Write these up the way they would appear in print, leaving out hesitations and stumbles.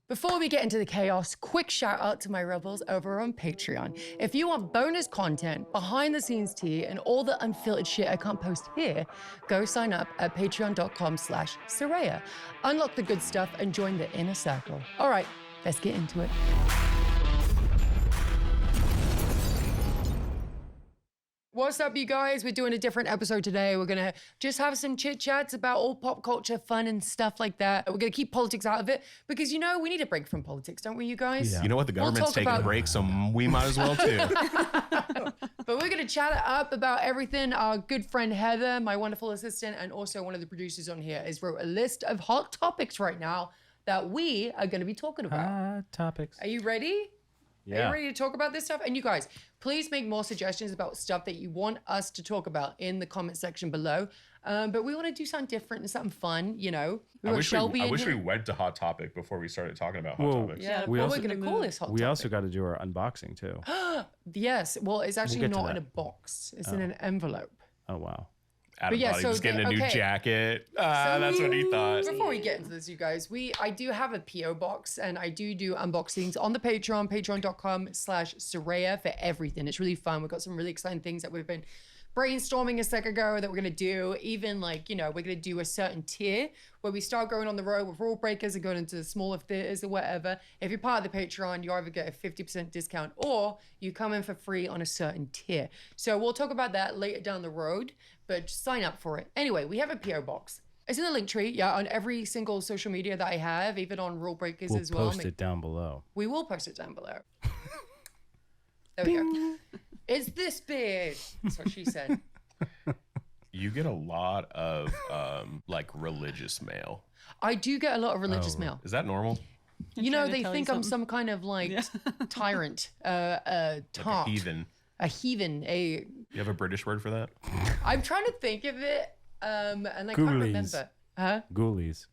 Before we get into the chaos, quick shout out to my rebels over on Patreon. If you want bonus content, behind the scenes tea, and all the unfiltered shit I can't post here, go sign up at patreon.com/Saraya. Unlock the good stuff and join the inner circle. All right, let's get into it. What's up, you guys? We're doing a different episode today. We're gonna just have some chit chats about all pop culture fun and stuff like that. We're gonna keep politics out of it because, you know, we need a break from politics, don't we, you guys? Yeah. You know what? The government's taking a break, so we might as well too. But we're gonna chat it up about everything. Our good friend Heather, my wonderful assistant, and also one of the producers on here, has wrote a list of hot topics right now that we are gonna be talking about. Hot topics. Are you ready? Yeah. Are you ready to talk about this stuff? And you guys, please make more suggestions about stuff that you want us to talk about in the comment section below. But we want to do something different and something fun, you know. I wish we went to Hot Topic before we started talking about Hot Topics. Yeah, we're going to call this Hot Topic. We also got to do our unboxing too. Yes. Well, it's actually not in a box. It's in an envelope. Oh, wow. Adam thought he was getting a new jacket. That's what he thought. Before we get into this, you guys, I do have a P.O. box and I do unboxings on the Patreon, patreon.com/Saraya for everything. It's really fun. We've got some really exciting things that we've been brainstorming a sec ago that we're going to do. Even like, you know, we're going to do a certain tier where we start going on the road with Rulebreakers and going into the smaller theaters or whatever. If you're part of the Patreon, you either get a 50% discount or you come in for free on a certain tier. So we'll talk about that later down the road, but just sign up for it. Anyway, we have a PO box. It's in the link tree, on every single social media that I have, even on Rulebreakers as well. We'll post it down below. We will post it down below. There we go. It's this big. That's what she said. You get a lot of like religious mail. I do get a lot of religious mail. Is that normal? You know, they think I'm some kind of like tyrant, Like a heathen. A heathen. You have a British word for that? I'm trying to think of it, and I can't remember. Huh? Ghoulies.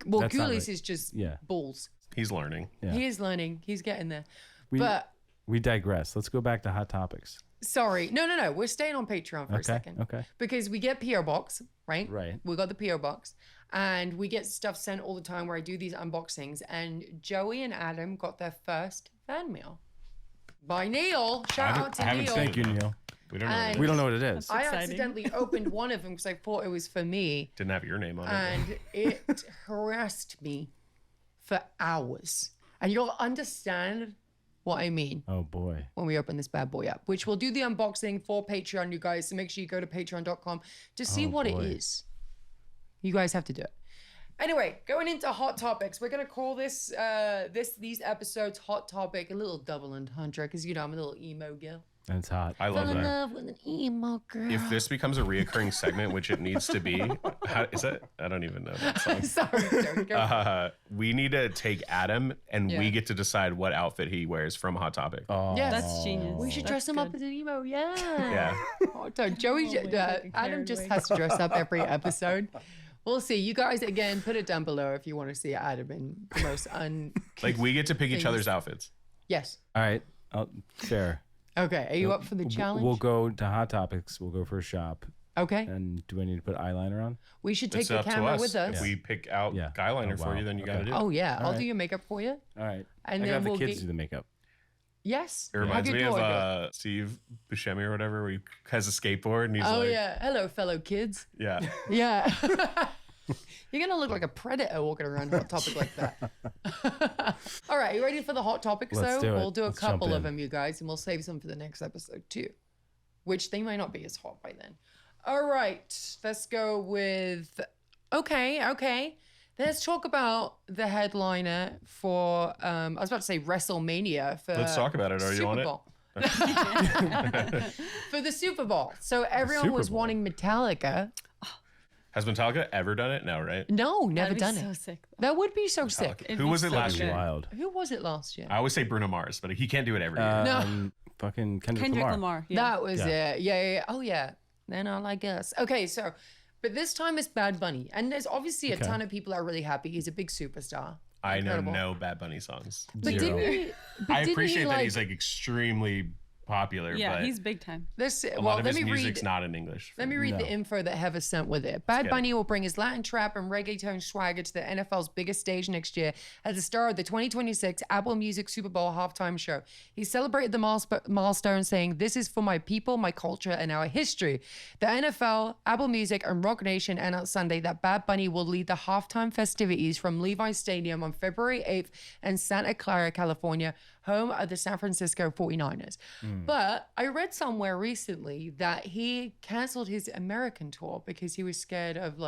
Well, That's not ghoulies right. is just balls. He's learning. Yeah. He is learning. He's getting there. We digress. Let's go back to Hot Topics. Sorry. No. We're staying on Patreon for a second. Okay. Because we get PO box, right? Right. We got the PO box. And we get stuff sent all the time where I do these unboxings. And Joey and Adam got their first fan mail by Neil. Shout out to Neil. Thank you, Neil. We don't know. We don't know what it is. I accidentally opened one of them because I thought it was for me. Didn't have your name on it. And it harassed me for hours. And you'll understand what I mean. Oh, boy. When we open this bad boy up, which we'll do the unboxing for Patreon, you guys. So make sure you go to patreon.com to see what it is. You guys have to do it. Anyway, going into hot topics, we're gonna call this these episodes Hot Topic, a little double entendre, because you know I'm a little emo girl. That's hot. I love Fell in that. love with an emo girl. If this becomes a reoccurring segment, which it needs to be, how, is that? I don't even know that song. Sorry, Joey, go. We need to take Adam and we get to decide what outfit he wears from Hot Topic. Oh, Yes. That's genius. We should dress him up as an emo, Yeah. Oh, so Joey, Adam just has to dress up every episode. We'll see. You guys, again, put it down below if you want to see Adam in the most Like we get to pick each other's outfits. Yes. All right. Fair. Okay. Are you up for the challenge? We'll go to Hot Topics. We'll go for a shop. Okay. And do I need to put eyeliner on? We should take It's the up to camera us. with us. If we pick out guyliner for you, then you got to do it. Oh, yeah. I'll right. do your makeup for you. All right. And I then got the we'll kids get- do the makeup. Yes. It reminds Have me your daughter of Steve Buscemi or whatever, where he has a skateboard and he's Oh, like, yeah. Hello, fellow kids. yeah. Yeah. You're going to look like a predator walking around Hot Topic like that. All right. You ready for the Hot Topics, Let's though? do it. We'll do a Let's jump couple of in. them, you guys, and we'll save some for the next episode, too, which they might not be as hot by then. All right. Let's go with... Okay. Let's talk about the headliner for... I was about to say WrestleMania for... Let's talk about it. Are you on it? Bowl. For the Super Bowl. So everyone Super was Bowl. wanting Metallica. Has Metallica ever done it? No, right? No, never That'd be done so it. sick, though. That would be so sick. Who was it last year? Wild. Who was it last year? I always say Bruno Mars, but he can't do it every year. No. Fucking Kendrick Kendrick Lamar. Lamar. Yeah. That was it. Yeah. Oh, yeah. They're not like us. Okay, so, but this time it's Bad Bunny. And there's obviously a ton of people that are really happy. He's a big superstar. I know Incredible. no Bad Bunny songs. But Zero. didn't he? I appreciate that he's like extremely popular. Yeah, but he's big time. This a well, lot of let his me music's read. not in English. Let me read the No. info that Heather sent with it. Bad get it. Bunny will bring his Latin trap and reggaeton swagger to the NFL's biggest stage next year as the star of the 2026 Apple Music Super Bowl halftime show. He celebrated the milestone, saying, "This is for my people, my culture, and our history." The NFL, Apple Music, and Rock Nation announced Sunday that Bad Bunny will lead the halftime festivities from Levi's Stadium on February 8th in Santa Clara, California, home of the San Francisco 49ers. But I read somewhere recently that he canceled his American tour because he was scared of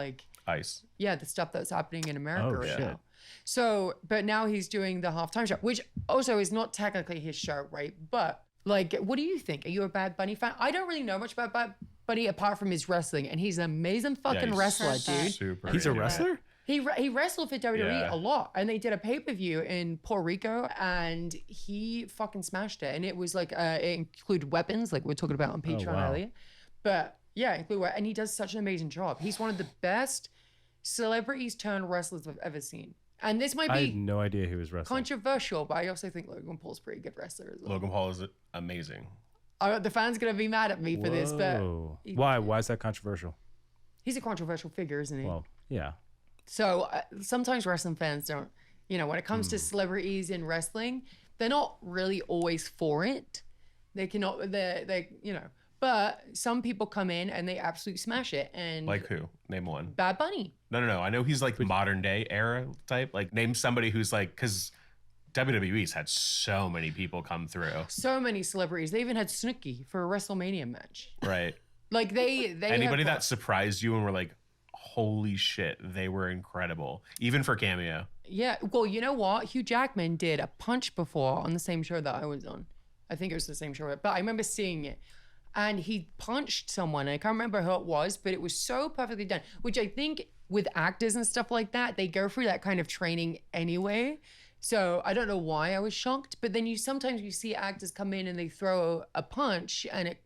Ice. the stuff that's happening in America Oh, right shit. now. So, but now he's doing the halftime show, which also is not technically his show, right? But what do you think? Are you a Bad Bunny fan? I don't really know much about Bad Bunny apart from his wrestling, and he's an amazing fucking he's wrestler, Heard that. dude. Super. He's a into it. wrestler? He wrestled for WWE Yeah. a lot, and they did a pay-per-view in Puerto Rico, and he fucking smashed it. And it was it included weapons, like we were talking about on Patreon wow. earlier. But yeah, and he does such an amazing job. He's one of the best celebrities turned wrestlers I've ever seen. And this might I had be no idea he was wrestling. controversial, but I also think Logan Paul's a pretty good wrestler as well. Logan Paul is amazing. The fans gonna be mad at me for this, but Whoa. Why? Why is that controversial? he's a controversial figure, isn't he? Well, yeah. So sometimes wrestling fans don't, when it comes to celebrities in wrestling, they're not really always for it. They cannot, but some people come in and they absolutely smash it. And Like who? Name one. Bad Bunny. No. I know he's like modern day era type. Like name somebody who's like, because WWE's had so many people come through. So many celebrities. They even had Snooki for a WrestleMania match. Right. Like they Anybody have, that surprised you and were like, holy shit, they were incredible. Even for cameo. Yeah. Well, you know what? Hugh Jackman did a punch before on the same show that I was on. I think it was the same show, but I remember seeing it. And he punched someone. I can't remember who it was, but it was so perfectly done, which I think with actors and stuff like that, they go through that kind of training anyway. So I don't know why I was shocked, but then sometimes you see actors come in and they throw a punch and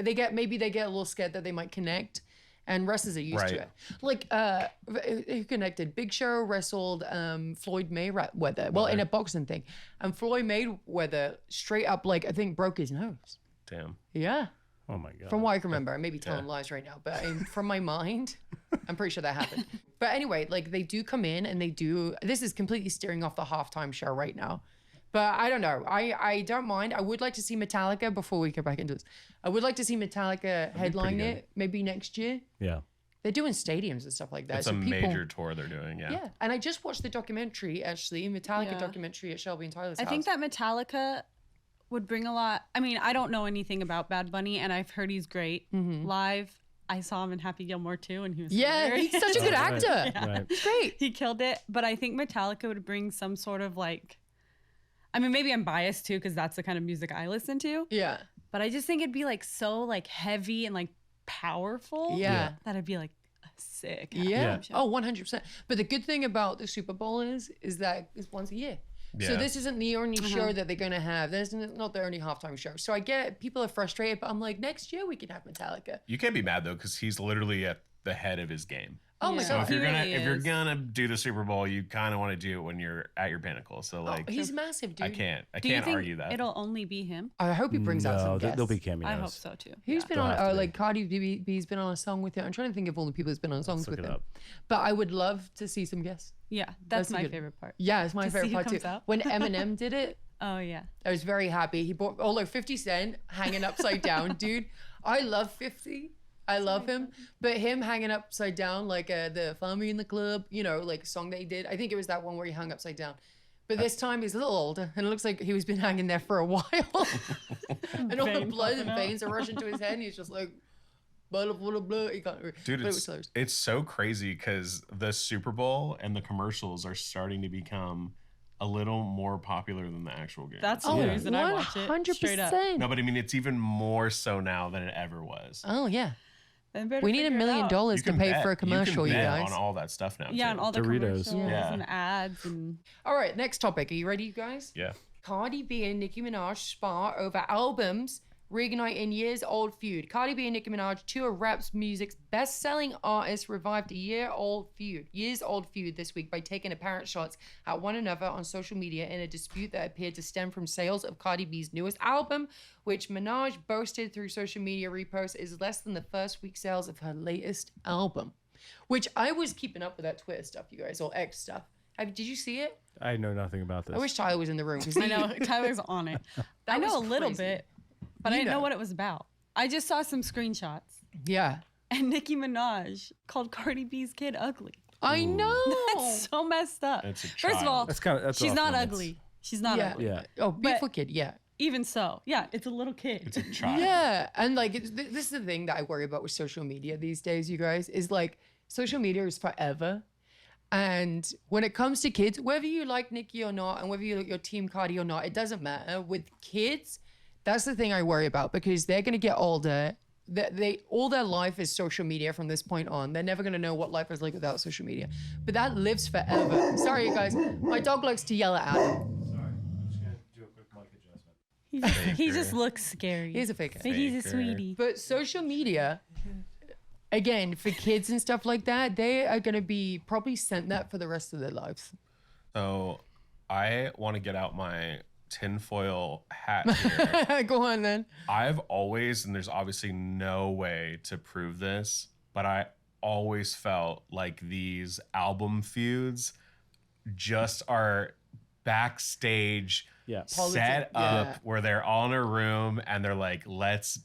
they get a little scared that they might connect. And wrestlers are used to Right. it. Like, who connected? Big Show wrestled Floyd Mayweather. Well, in a boxing thing. And Floyd Mayweather straight up, I think broke his nose. Damn. Yeah. Oh my god. From what I can remember. I may be telling lies right now, but from my mind, I'm pretty sure that happened. But anyway, they do come in and this is completely steering off the halftime show right now. But I don't know. I don't mind. I would like to see Metallica before we go back into this. I would like to see Metallica headline good. it maybe next year. Yeah. They're doing stadiums and stuff like that. It's so a people, major tour they're doing. Yeah. Yeah. And I just watched the documentary, actually, Metallica Yeah. documentary at Shelby and Tyler's I house. think that Metallica would bring a lot. I mean, I don't know anything about Bad Bunny, and I've heard he's great live. I saw him in Happy Gilmore too, and he was Yeah, hilarious. he's such a good Right, actor. right. He's great. He killed it. But I think Metallica would bring some sort of I mean, maybe I'm biased too because that's the kind of music I listen to. Yeah. But I just think it'd be so heavy and powerful. Yeah. That it'd be a sick. Yeah. halftime show. Oh, 100%. But the good thing about the Super Bowl is that it's once a year. So Yeah. this isn't the only show that they're going to have. This is not the only halftime show. So I get people are frustrated, but I'm like, next year we can have Metallica. You can't be mad though, because he's literally at the head of his game. Oh my Yeah. So God. if you're He gonna really if you're is. gonna do the Super Bowl, you kind of want to do it when you're at your pinnacle. So He's massive, dude. I can't Do you think argue that. it'll only be him? I hope he brings out some No, guests. there'll be cameos. I hope so too. Who's Yeah. been They'll on, have to be. Cardi B's been on a song with him. I'm trying to think of all the people who's been on songs look with it him. up. But I would love to see some guests. Yeah, That's that's a my good- favorite part. Yeah, it's my To favorite see who part too. comes out. When Eminem did it, Oh yeah. I was very happy. He bought, although 50 Cent hanging upside down, dude. I love 50. I love him. But him hanging upside down, the Find Me in the Club, song that he did. I think it was that one where he hung upside down. But this time he's a little older and it looks like he was been hanging there for a while. And all the Veins blood and popping out. veins are rushing to his head and he's just like, blah, blah, blah, blah. He can't, Dude, but it was hilarious. it's so crazy because the Super Bowl and the commercials are starting to become a little more popular than the actual game. That's the Oh, reason I watch it. Straight up. 100%. no, but I mean it's even more so now than it ever was. Oh, yeah. Then better We need $1 figure it million out. You to can pay bet. for a commercial, you can bet guys. on all that stuff now. Yeah, too. and all the Doritos. commercials Yeah. and ads and All right, next topic. Are you ready, you guys? Yeah. Cardi B and Nicki Minaj spar over albums reigniting years-old feud. Cardi B and Nicki Minaj, two of rap music's best-selling artists, revived a years-old feud this week by taking apparent shots at one another on social media in a dispute that appeared to stem from sales of Cardi B's newest album, which Minaj boasted through social media reposts is less than the first week sales of her latest album. Which I was keeping up with that Twitter stuff, you guys, or X stuff. Did you see it? I know nothing about this. I wish Tyler was in the room. I know Tyler's on it. I know a was little crazy. bit, but I didn't know what it was about. I just saw some screenshots, Yeah. and Nicki Minaj called Cardi B's kid ugly. I know. That's so messed up. It's a First of all, that's she's off not limits. ugly. She's not Yeah. ugly. Yeah. Oh, beautiful kid. Yeah. Even so, yeah, it's a little kid. It's a child. Yeah. And like, this is the thing that I worry about with social media these days, you guys, is like social media is forever. And when it comes to kids, whether you like Nicki or not, and whether you like your team Cardi or not, it doesn't matter. With kids, that's the thing I worry about because they're going to get older. They all their life is social media from this point on. They're never going to know what life is like without social media. But that lives forever. Sorry, you guys. My dog likes to yell at Adam. Sorry. I'm just going to do a quick mic adjustment. He just looks scary. He's a faker. But he's a Faker. sweetie. But social media, again, for kids and stuff like that, they are going to be probably sent that for the rest of their lives. So I want to get out my tinfoil hat here. Go on then. I've always, and there's obviously no way to prove this, but I always felt like these album feuds just are backstage Yeah. set Yeah. up where they're all in a room and they're like, let's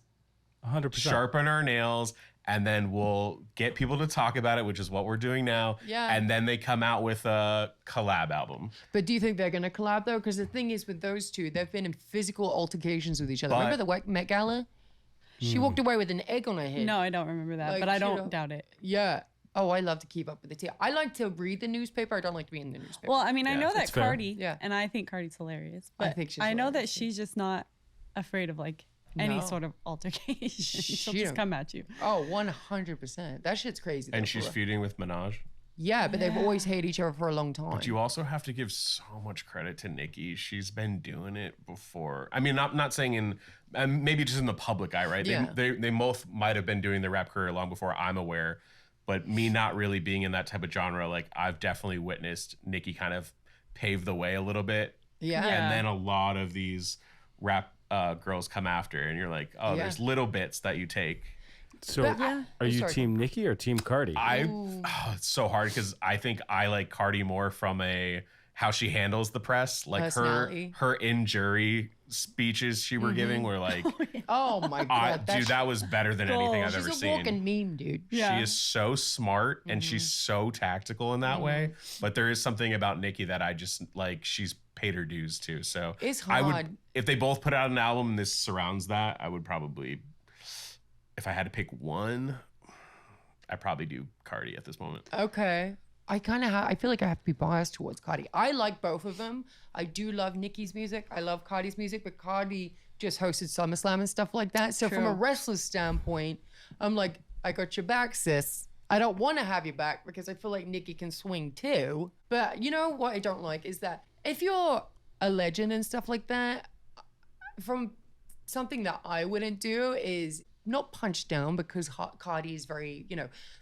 100%. sharpen our nails and then we'll get people to talk about it, which is what we're doing now. Yeah. And then they come out with a collab album. But do you think they're going to collab though? Because the thing is with those two, they've been in physical altercations with each other. But- Remember the Met Gala? She walked away with an egg on her head. No, I don't remember that, Like, but I she don't don't- doubt it. Yeah. Oh, I love to keep up with the tea. I like to read the newspaper. I don't like to be in the newspaper. Well, I mean, I Yeah, know that that's fair. Cardi, Yeah. and I think Cardi's hilarious, I but think she's I know that hilarious, too. she's just not afraid of like any No. sort of altercation. She'll She just don't- come at you. Oh, 100%. That shit's crazy. And though, she's for real. feuding with Minaj. Yeah, but they've always hated each other for a long time. But you also have to give so much credit to Nicki. She's been doing it before. I mean, not saying in, maybe just in the public eye, right? Yeah. They both might have been doing their rap career long before I'm aware. But me not really being in that type of genre, like I've definitely witnessed Nicki kind of pave the way a little bit. Yeah. Yeah. And then a lot of these rap girls come after, and you're like, oh, Yeah. there's little bits that you take. So, But I- are you sorry. Team Nicki or Team Cardi? It's so hard because I think I like Cardi more from how she handles the press, like Personality. her in jury speeches she were giving were like, Oh my God. dude, that was better than anything I've ever She's a seen. walking meme, dude. Yeah. She is so smart and she's so tactical in that way. But there is something about Nicki that I just like. She's paid her dues too. So It's I would, hard. if they both put out an album and this surrounds that, I would probably, if I had to pick one, I'd probably do Cardi at this moment. Okay. I kind of I feel like I have to be biased towards Cardi. I like both of them. I do love Nicki's music. I love Cardi's music, but Cardi just hosted SummerSlam and stuff like that. So from a True. wrestler's standpoint, I'm like, I got your back, sis. I don't want to have your back because I feel like Nicki can swing too. But you know what I don't like is that if you're a legend and stuff like that, from something that I wouldn't do is not punch down because Cardi is very,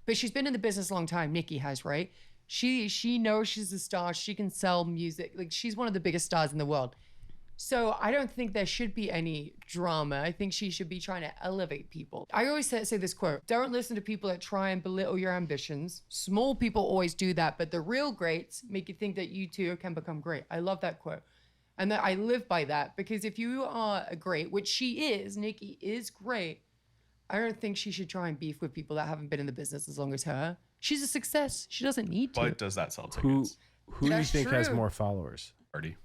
but she's been in the business a long time. Nicki has, right? She knows she's a star. She can sell music. Like she's one of the biggest stars in the world. So I don't think there should be any drama. I think she should be trying to elevate people. I always say this quote: don't listen to people that try and belittle your ambitions. Small people always do that, but the real greats make you think that you too can become great. I love that quote. And that I live by that because if you are a great, which she is, Nicki is great, I don't think she should try and beef with people that haven't been in the business as long as her. She's a success. She doesn't need to. But does that sell who tickets? do you That's think has true. more followers? Cardi.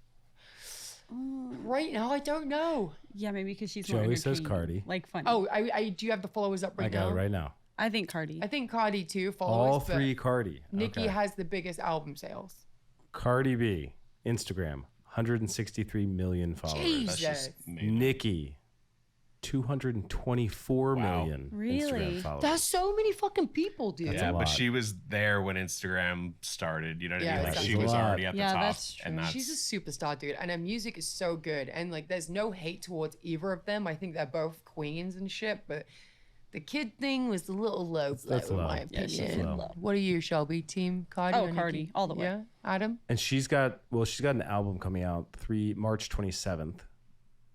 Right now, I don't know. Yeah, maybe because she's more Joey says entertaining, Cardi. like funny. Oh, I do you have the followers up right I got now? it right now. I think Cardi. I think Cardi too All followers. but three Cardi. Nicki Okay. has the biggest album sales. Cardi B, Instagram, 163 million followers. Jeez. That's just Jesus. amazing. Nicki, 224 million Really? Instagram followers. That's so many fucking people, dude. That's a Yeah, lot. but she was there when Instagram started. You know what Yeah, I mean? Like that's she a was lot. already at the Yeah, top. that's true. And that's She's a superstar, dude, and her music is so good. And like, there's no hate towards either of them. I think they're both queens and shit. But the kid thing was a little low, That's in low. my Yeah, she's opinion. low. What are you, Shelby? Team Cardi? Oh, or Cardi, Nicki? all the way. Yeah, Adam. And she's got an album coming out March 27th.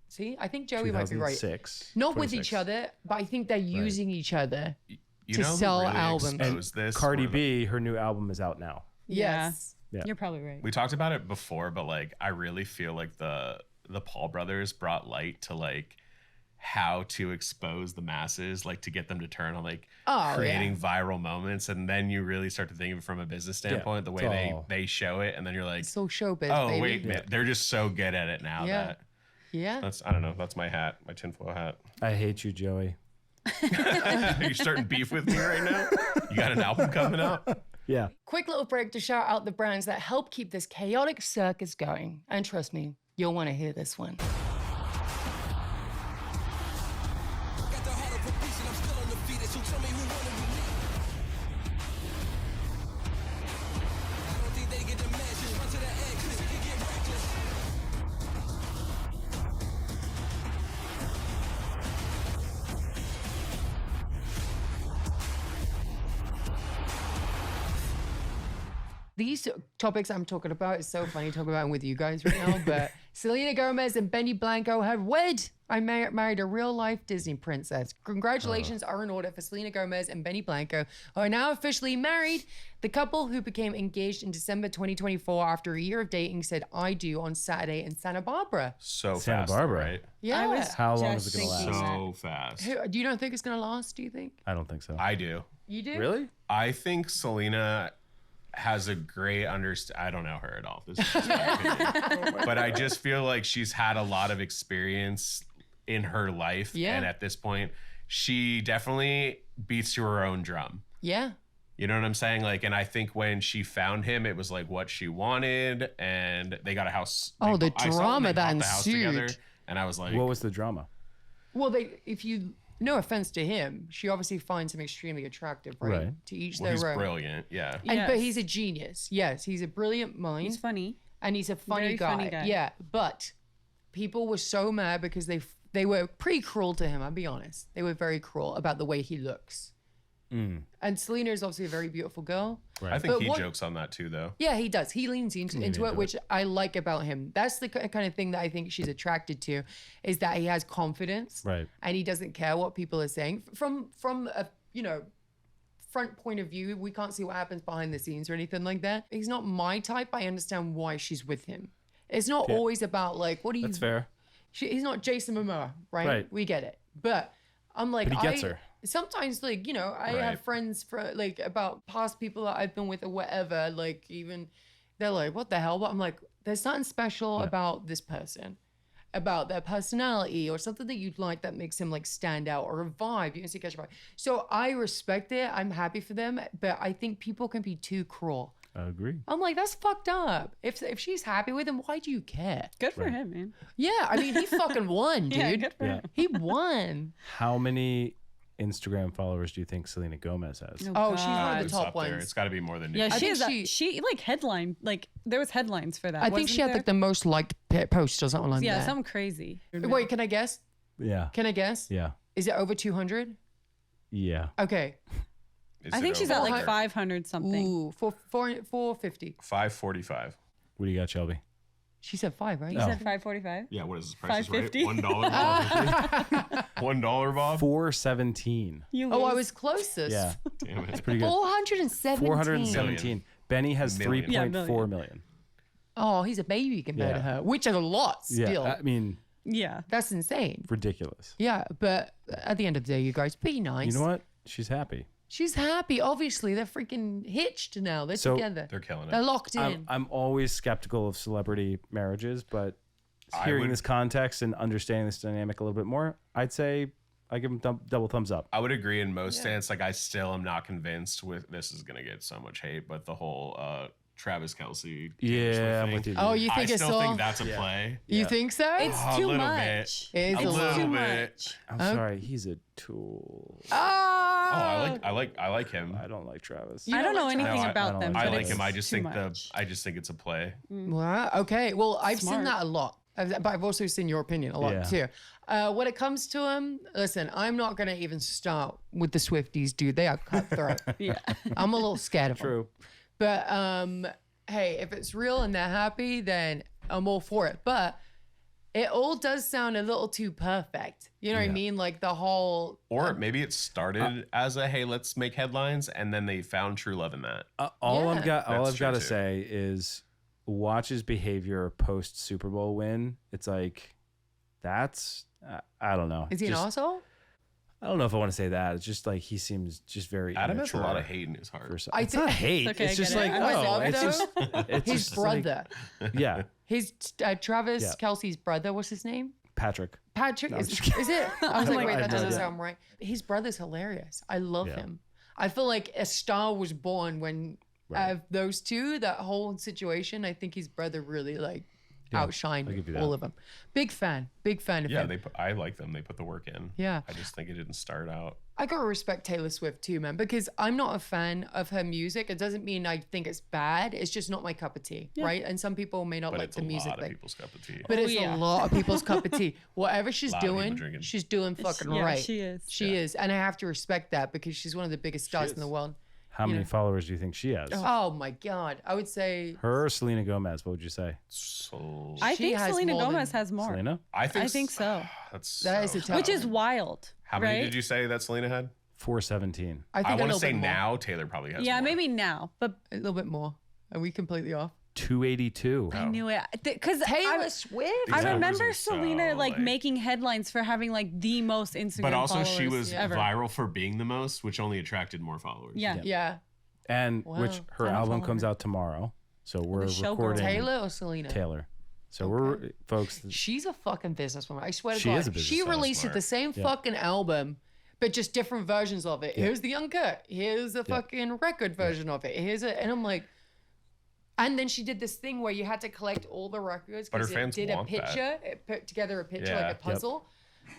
See, I think Joey might be right. 2006. Not with 26. each other, but I think they're using each other. you to know who sell really albums. exposed this? Cardi One of the- B, her new album is out now. Yeah. Yes. Yeah. You're probably right. We talked about it before, but like I really feel like the Paul brothers brought light to like how to expose the masses, like to get them to turn on like Oh, creating viral moments, and then you really start to think of it from a business standpoint, the way it's all- they show it, and then you're like, So showbiz, oh baby. wait, man, they're just so good at it now Yeah. that Yeah. that's I don't know, that's my hat, my tinfoil hat. I hate you, Joey. You're starting beef with me right now. You got an album coming out. Yeah. Quick little break to shout out the brands that help keep this chaotic circus going. And trust me, you'll want to hear this one. Got the heart of a beast and I'm still undefeated, so tell me who wanted with me. I don't think they get the match, just run to the exit, it can get reckless. These topics I'm talking about, it's so funny talking about them with you guys right now, but Selena Gomez and Benny Blanco have wed. I married a real life Disney princess. Congratulations are in order for Selena Gomez and Benny Blanco, who are now officially married. The couple, who became engaged in December 2024 after a year of dating, said "I do" on Saturday in Santa Barbara. So Santa fast, Barbara. right? Yeah. I was How long just is it gonna thinking last? So fast. You don't think it's going to last, do you think? I don't think so. I do. You do? Really? I think Selena has a great I don't know her at all. This is just my opinion. But I just feel like she's had a lot of experience in her life. Yeah. And at this point, she definitely beats to her own drum. Yeah. You know what I'm saying? Like, and I think when she found him, it was like what she wanted, and they got a house. Oh, the I saw them, drama they that bought the house ensued. together, and I was like, What was the drama? Well, if you, no offense to him, she obviously finds him extremely attractive, right? Right. To each well, he's their own. brilliant. Yeah. And, But Yes. he's a genius. Yes, he's a brilliant mind. He's funny. And he's a funny Very guy. funny guy. Yeah, but people were so mad because they were pretty cruel to him. I'll be honest. They were very cruel about the way he looks. And Selena is obviously a very beautiful girl. I think But he what- jokes on that too, though. Yeah, he does. He leans into into it, it. which I like about him. That's the kind of thing that I think she's attracted to, is that he has confidence, Right. and he doesn't care what people are saying. From a front point of view, we can't see what happens behind the scenes or anything like that. He's not my type. I understand why she's with him. It's not always about like, what do you? That's fair. He's not Jason Momoa, right? Right. We get it. But I'm like, But he gets her. Sometimes, like, I Right. have friends for like about past people that I've been with or whatever. Like, even they're like, what the hell? But I'm like, there's something special about this person, about their personality or something that you'd like that makes him like stand out, or a vibe. You can see, catch a vibe. So I respect it. I'm happy for them. But I think people can be too cruel. I agree. I'm like, that's fucked up. If she's happy with him, why do you care? Good for him, man. Yeah, I mean, he fucking won, dude. Yeah, good for Yeah. him. He won. How many Instagram followers do you think Selena Gomez has? Oh, she's one of the It's top up there. ones. It's got to be more than Yeah, Nicki. she think is. She like headline. Like there was headlines for that. I think wasn't she had there? like the most liked post or something like Yeah, that. something crazy. Wait, can I guess? Yeah. Can I guess? Yeah. Is it over 200? Yeah. Okay. Is I it think she's over at like there? 500 something. Ooh, 450. 545. What do you got, Shelby? She said 5, right? You said 545. Yeah, what is this price? Right? $5.50? $1, Bob. $1, Bob. 417. You Oh, I lose. was closest. Yeah. Damn it. Pretty good. 417. 417. Benny has Million. 3.4 million. Oh, he's a baby compared to Yeah. her, which is a lot still. Yeah. I mean, Yeah. That's insane. ridiculous. Yeah, but at the end of the day, you guys, be nice. You know what? She's happy. She's happy. Obviously, they're freaking hitched now. They're So- together. They're killing They're it. locked in. I'm always skeptical of celebrity marriages, but I hearing would- this context and understanding this dynamic a little bit more, I'd say I give them double thumbs up. I would agree in most stance. Like, I still am not convinced with this is going to get so much hate, but the whole Travis Kelce. Yeah, I'm with you. Oh, you think I it's still all? think that's a play. You think so? It's A too little much. bit. It is A a little lot. Too bit. much. I'm sorry, he's a tool. Oh, I like him. I don't like Travis. I don't know like anything Travis? I about don't them. like I but like it's him. I just too think much. I just think it's a play. Wow. Okay. Well, I've seen Smart. that a lot, but I've also seen your opinion a lot Yeah. too. When it comes to him, listen, I'm not gonna even start with the Swifties, dude. They are cutthroat. Yeah. I'm a little scared of them. True. But hey, if it's real and they're happy, then I'm all for it. But it all does sound a little too perfect. You know what I mean? Like the whole. Or maybe it started as a hey, let's make headlines, and then they found true love in that. All Yeah. I've got That's to true, too. say is watch his behavior post Super Bowl win. It's like that's I don't know. Is he an Just- asshole? I don't know if I want to say that. It's just like he seems just very Adam has a immature lot of hate in his heart. for some- I It's think- not hate. Okay, I it's just get it. like I no. love It's though. just it's His just like- brother. yeah, His Travis Yeah. Kelce's brother. What's his name? Patrick. Patrick. No, I'm is, just kidding. is it? I was like, wait, I that have no doesn't idea. sound right. His brother's hilarious. I love Yeah. him. I feel like a star was born when Right. those two, that whole situation. I think his brother really like I'll outshined give you all that. of them. Big fan of Yeah, him. I like them. They put the work in. Yeah. I just think it didn't start out. I gotta respect Taylor Swift too, man, because I'm not a fan of her music. It doesn't mean I think it's bad. It's just not my cup of tea, right? And some people may not But like it's the a music lot of thing. people's cup of tea. But Oh, it's yeah. a lot of people's cup of tea. Whatever she's Lot of people doing, drinking. she's doing fucking Yeah, right. she is. She is. And I have to respect that because she's one of the biggest stars in the world. How many followers do you think she has? Oh my God. I would say Her or Selena Gomez? What would you say? So I She think has Selena more Gomez than- has more. Selena? I think so. That's that is so a tough Which is one. wild. How many right? did you say that Selena had? 417. I I think a want to little say bit more. now Taylor probably has. Yeah, more. maybe now, but A little bit more. Are we completely off? 282. I knew it because Taylor Swift? These I numbers remember are so, Selena like like- making headlines for having like the most Instagram But also she followers was ever. viral for being the most, which only attracted more followers. Yeah. Yeah. And Wow. which her I don't album follow comes her. out tomorrow. So we're The showgirl. recording Taylor or Selena? Taylor. So we're folks. She's a fucking businesswoman. I swear to She God. is a She businesswoman. released Smart. the same fucking album, but just different versions of it. Here's the uncut. Here's a fucking record version of it. And I'm like, and then she did this thing where you had to collect all the records But her because it fans did a want that. picture. It put together a picture Yeah. like a puzzle.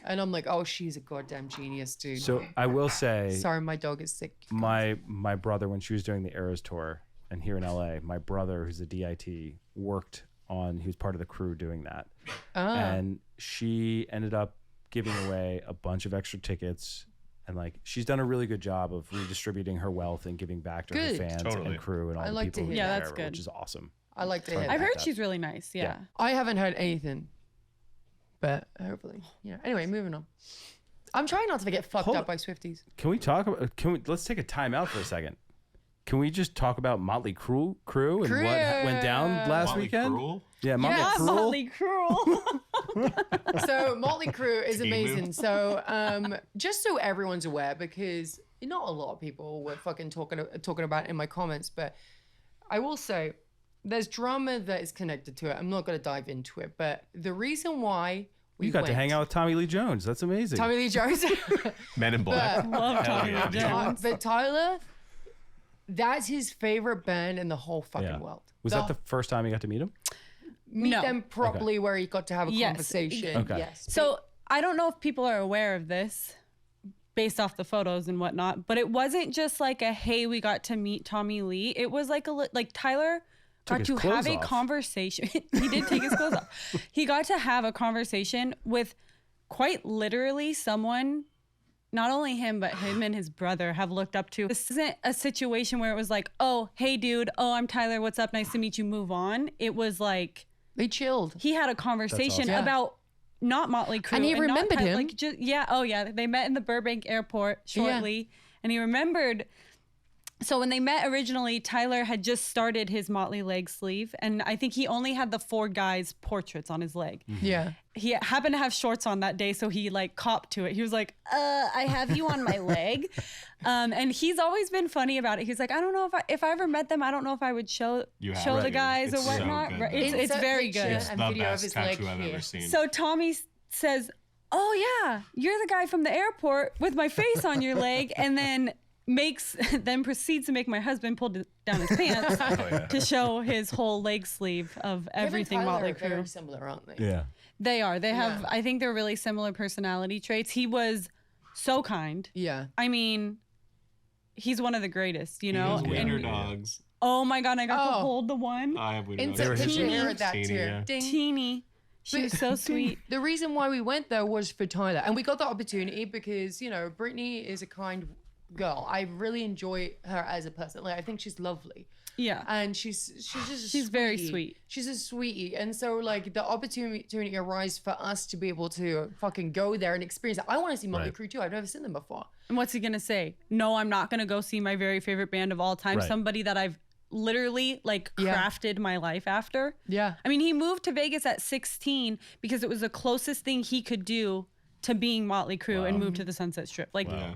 And I'm like, oh, she's a goddamn genius, dude. So I will say, Sorry, my dog is sick. my brother, when she was doing the Eras tour and here in LA, my brother, who's a DIT, worked on. He was part of the crew doing that, and she ended up giving away a bunch of extra tickets. And like she's done a really good job of redistributing her wealth and giving back to Good. her fans Totally. and crew and all I the like to people who hear take that. care That's of her, good. which is awesome. I like to Sorry. hear I've that. heard she's really nice. Yeah. I haven't heard anything, but hopefully, Anyway, moving on. I'm trying not to get fucked Hold- up by Swifties. Can we talk about? Let's take a time out for a second. Can we just talk about Motley Crue and what went down last Motley weekend? Crue? Yeah, Motley Yes. Crue. Motley Cruel. So Motley Crue is Emu. amazing. So just so everyone's aware, because not a lot of people were fucking talking about it in my comments, but I will say there's drama that is connected to it. I'm not going to dive into it, but the reason why we You got to went- hang out with Tommy Lee Jones. That's amazing. Tommy Lee Jones. Men in Black. Love Tommy yeah, Lee dude. Jones. But Tyler, that's his favorite band in the whole fucking Yeah. world. Was that the first time you got to meet him? meet No. them properly where he got to have a Yes. conversation? Okay. Yes. So I don't know if people are aware of this based off the photos and whatnot, but it wasn't just like a, hey, we got to meet Tommy Lee. It was like like Tyler got his to clothes have a off. conversation. He did take his clothes off. He got to have a conversation with quite literally someone, not only him, but him and his brother have looked up to. This isn't a situation where it was like, oh, hey, dude. Oh, I'm Tyler. What's up? Nice to meet you. Move on. It was like, they chilled. he had a conversation awesome. Yeah. about not Motley Crue. And he not remembered him. Like, they met in the Burbank airport shortly. And he remembered. So when they met originally, Tyler had just started his Motley leg sleeve. And I think he only had the 4 guys' portraits on his leg. Yeah. He happened to have shorts on that day, so he like copped to it. He was like, I have you on my leg. And he's always been funny about it. He's like, I don't know if I ever met them, I don't know if I would show You have the to. guys It's or so whatnot. good, Right? though. It's Insert very picture good. It's and the video of best his tattoo leg I've here. ever seen. So Tommy says, oh yeah, you're the guy from the airport with my face on your leg. And then then proceeds to make my husband pull down his pants to show his whole leg sleeve of everything Motley Crue. Very Crue. similar, aren't they? Yeah. They are. They have. I think they're really similar personality traits. He was so kind. Yeah. I mean, he's one of the greatest. You know. Those And- wiener dogs. oh my god, I got to Oh. hold the one. I have wiener Instant dogs. picture here at that Teeny, too. yeah. Ding. Teeny. She was so sweet. The reason why we went there was for Tyler, and we got the opportunity because Brittany is a kind girl. I really enjoy her as a person. Like I think she's lovely. Yeah. And she's just She's very sweet. She's a sweetie. And so like the opportunity arose for us to be able to fucking go there and experience it. I want to see Motley Right. Crue too. I've never seen them before. And what's he gonna say? No, I'm not gonna go see my very favorite band of all time. Right. Somebody that I've literally like Yeah. crafted my life after. Yeah. I mean, he moved to Vegas at 16 because it was the closest thing he could do to being Motley Crue and move to the Sunset Strip. Like Yeah.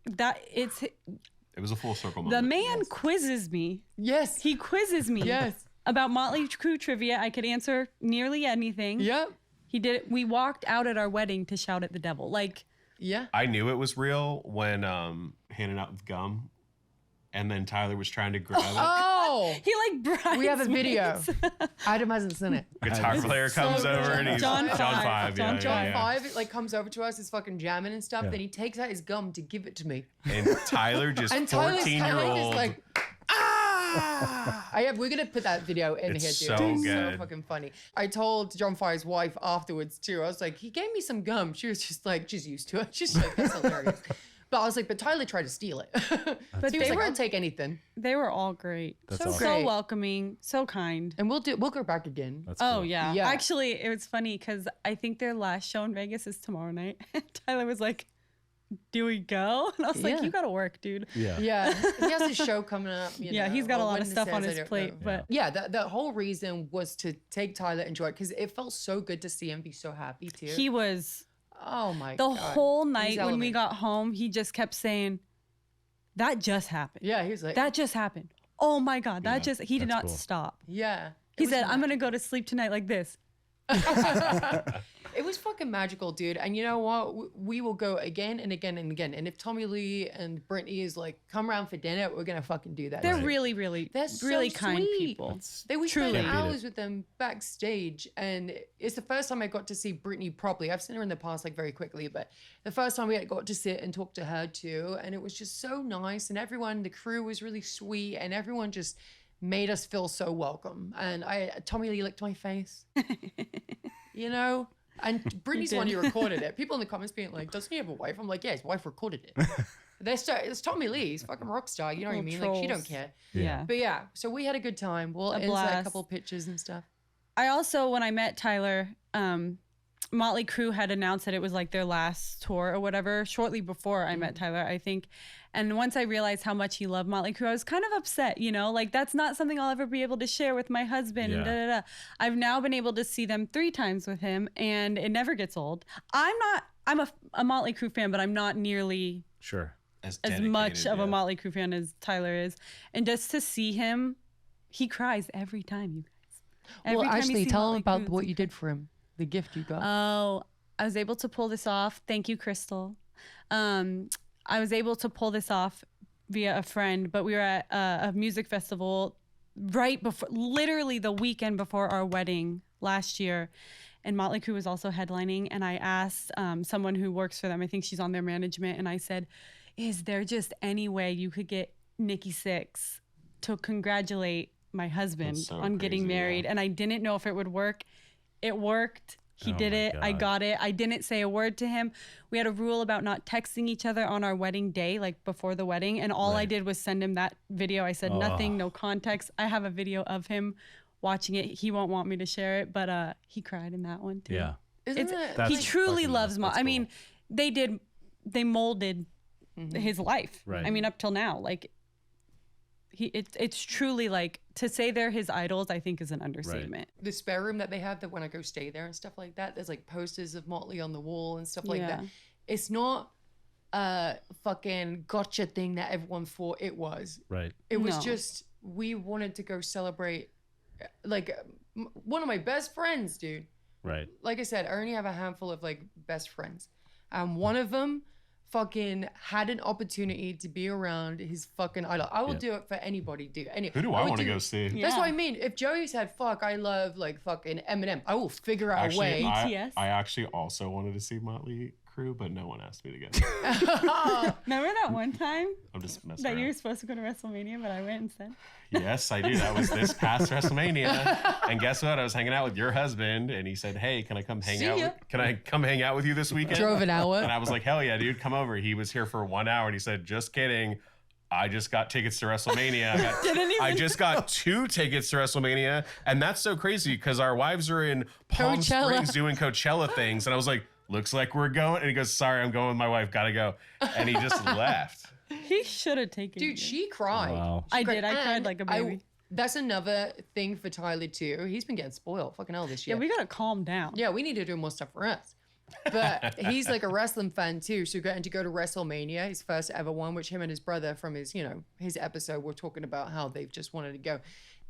that. It's It was a full circle the moment. man quizzes me. Yes. He quizzes me. Yes. About Motley Crue trivia. I could answer nearly anything. Yep. He did it. We walked out at our wedding to shout at the devil. Like, Yeah. I knew it was real when handing out the gum, and then Tyler was trying to grab it. Oh. he like bridesmaids. We have a video. Adam hasn't seen it. Guitar player comes so over good. and he's John John Five. Five. John Yeah, John yeah, Five it like comes over to us, is fucking jamming and stuff. Yeah. Then he takes out his gum to give it to me. yeah. And Tyler, just And Tyler's 14-year-old. is like, we're gonna put that video in It's here, dude. so It's good. so fucking funny. I told John Fire's wife afterwards too. I was like, he gave me some gum. She was just like, she's used to it. She's like, that's hilarious. But I was like, but Tyler tried to steal it. But he was they like, were- I'll take anything. They were all great. That's so, awesome. so Great. welcoming, so kind. And we'll go back again. That's Oh cool. yeah. Yeah. Actually, it was funny because I think their last show in Vegas is tomorrow night. Tyler was like, "Do we go?" And I was like, Yeah. "You gotta work, dude." Yeah. Yeah, he has a show coming up. Yeah, he's got a lot of stuff on his plate, but yeah, the whole reason was to take Tyler and enjoy it because it felt so good to see him be so happy too. he was oh my the god, whole He's night when we element. got home. He just kept saying, "That just happened. Yeah, he was like That just happened. Oh my god, that just." He did That's not cool. stop. yeah. He said, "I'm gonna go to sleep tonight like this." It was fucking magical, dude. And you know what? We will go again and again and again. And if Tommy Lee and Brittany is like, come around for dinner, we're gonna fucking do that. They're Right. really, really, They're so really kind sweet. people. They we Truly. spent Can't beat it. hours with them backstage, and it's the first time I got to see Brittany properly. I've seen her in the past, like very quickly, but the first time we got to sit and talk to her too, and it was just so nice. And everyone, the crew was really sweet, and everyone just made us feel so welcome. And Tommy Lee licked my face, you know. And Brittany's the one did. who recorded it. People in the comments being like, "Doesn't he have a wife?" I'm like, "Yeah, his wife recorded it." It's Tommy Lee. He's fucking rock star. You know what I Little mean? Like she don't trolls. care. Yeah. But yeah, so we had a good time. We'll insert a blast. couple pictures and stuff. I also, when I met Tyler, Motley Crue had announced that it was like their last tour or whatever shortly before I met Tyler, I think. And once I realized how much he loved Motley Crue, I was kind of upset, you know, like that's not something I'll ever be able to share with my husband. And Yeah. I've now been able to see them 3 times with him, and it never gets old. I'm a Motley Crue fan, but I'm not nearly Sure. as dedicated, much of yeah. a Motley Crue fan as Tyler is. And just to see him, he cries every time, you guys. Every Well, time you actually, see tell him Motley about Crue, what you did for him, the gift you got. Oh, I was able to pull this off. Thank you, Crystal. I was able to pull this off via a friend, but we were at a music festival right before, literally the weekend before our wedding last year. And Motley Crue was also headlining. And I asked someone who works for them, I think she's on their management, and I said, is there just any way you could get Nicki Sixx to congratulate my husband That's so on getting crazy, yeah. married? And I didn't know if it would work. It worked. He Oh did my it. I God. got it. I didn't say a word to him. We had a rule about not texting each other on our wedding day, like before the wedding. And all I Right. did was send him that video. I said nothing, no context. I have a video of him watching it. He won't want me to share it, but he cried in that one too. Yeah. Isn't It's, it? That's he truly fucking loves nuts. Mo. That's I mean, they molded his life. Right. I mean, up till now, like it's truly like, to say they're his idols, I think is an understatement. The spare room that they have, that when I go stay there and stuff like that, there's like posters of Motley on the wall and stuff like that. Yeah. It's not a fucking gotcha thing that everyone thought it was. Right. It was No. just, we wanted to go celebrate, like one of my best friends, dude. Right. Like I said, I only have a handful of like best friends. And one of them fucking had an opportunity to be around his fucking idol. I will do it for anybody, dude. Who do I would want to go see? That's what I Yeah. mean. If Joey said, fuck, I love like fucking Eminem, I will figure out a way. BTS? I actually also wanted to see Motley Crue, but no one asked me to go. Remember that one time I'm just messing that around. you were supposed to go to WrestleMania, but I went instead? Yes, I do. That was this past WrestleMania. And guess what? I was hanging out with your husband, and he said, "Hey, can I come hang See out? ya. Can I come hang out with you this weekend?" Drove an hour. And I was like, "Hell yeah, dude, come over." He was here for 1 hour, and he said, "Just kidding. I just got tickets to WrestleMania. I just got 2 tickets to WrestleMania, and that's so crazy because our wives are in Palm Coachella. Springs doing Coachella things." And I was like, "Looks like we're going." And he goes, "Sorry, I'm going with my wife. Gotta go." And he just left. He should have taken Dude, you. she cried. Wow. I She did. I cried And like a baby. that's another thing for Tyler too. He's been getting spoiled. Fucking hell this Yeah, year. we gotta calm down. Yeah, we need to do more stuff for us. But he's like a wrestling fan too. So getting to go to WrestleMania, his first ever one, which him and his brother from his, his episode were talking about how they've just wanted to go.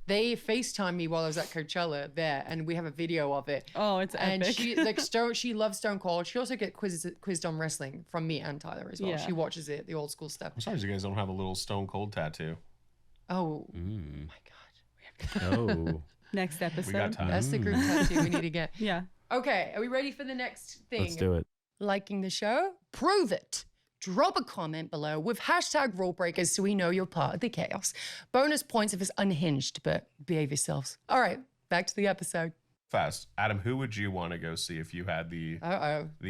They FaceTimed me while I was at Coachella there, and we have a video of it. Oh, it's And epic. she loves Stone Cold. She also gets quizzed on wrestling from me and Tyler as well. Yeah. She watches it, the old school stuff. I'm sorry you guys don't have a little Stone Cold tattoo. Oh Mm. my god, Oh. Next episode. We got time. that's the group tattoo we need to get. Yeah. Okay, are we ready for the next thing? Let's do it. Liking the show? Prove it. Drop a comment below with hashtag Rulebreakers so we know you're part of the chaos. Bonus points if it's unhinged, but behave yourselves. All right, back to the episode. Fast. Adam, who would you want to go see if you had the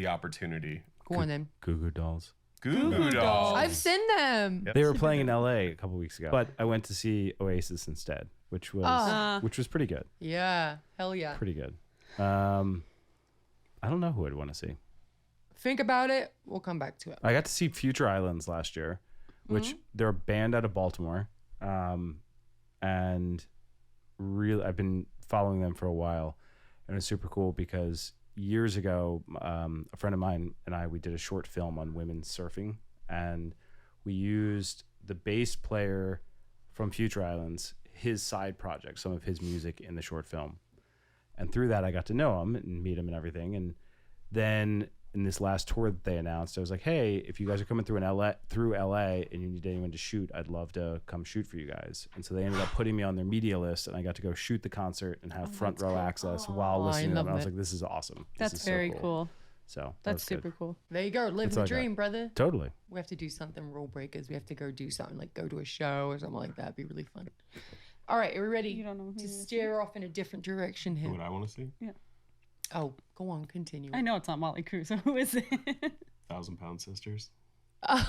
opportunity? Go on then. Goo Goo Dolls. Goo Goo Dolls. I've seen them. Yep. They were playing in LA a couple weeks ago, but I went to see Oasis instead, which was pretty good. Yeah, hell yeah. Pretty good. I don't know who I'd want to see. Think about it. We'll come back to it. I got to see Future Islands last year, which they're a band out of Baltimore, and really I've been following them for a while, and it's super cool because years ago, a friend of mine and we did a short film on women surfing, and we used the bass player from Future Islands, his side project, some of his music in the short film, and through that I got to know him and meet him and everything, and then in this last tour that they announced, I was like, hey, if you guys are coming through LA and you need anyone to shoot, I'd love to come shoot for you guys. And so they ended up putting me on their media list, and I got to go shoot the concert and have front row access while listening to them. And I was like, this is awesome. This That's is so very cool. So that That's was good. super cool. There you go. Live That's the all I got. dream, brother. Totally. We have to do something Rule Breakers. We have to go do something like go to a show or something like that. It'd be really fun. All right, are we ready You don't know who to you wanna steer off in a different direction Who here? would I want to see? Oh, go on, continue. I know it's not Motley Crue, so who is it? 1,000 Pound Sisters. Uh,